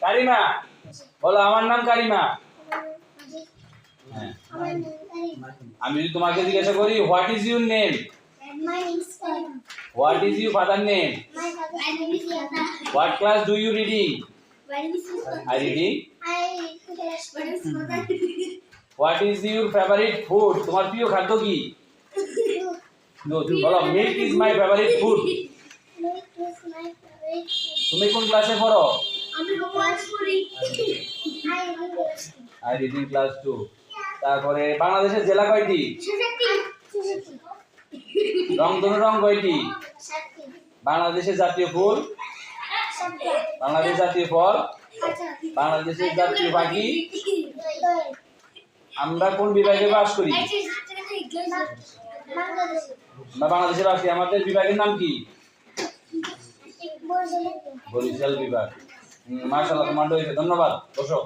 কারিমা বলো আমার নাম কারিমা। হ্যাঁ আমি যদি তোমাকে জিজ্ঞাসা করি what is your name, what is your father name, what class do you reading, I reading, what is your favourite food, তোমার প্রিয় খাদ্য কি, বলো milk is my favourite food. তুমি কোন ক্লাসে পড়ো, আই রিডিং ক্লাস 2। তারপরে বাংলাদেশের জেলা কয়টি, রংধনু রং কয়টি, বাংলাদেশের জাতীয় ফুল, বাংলাদেশের জাতীয় ফল, বাংলাদেশের জাতীয় পাখি, আমরা কোন বিভাগে বাস করি, আমরা বাংলাদেশে বাস করি, আমাদের বিভাগের নাম কি, বরিশাল বিভাগ। মাশাআল্লাহ তোমার হয়েছে, ধন্যবাদ, বসো।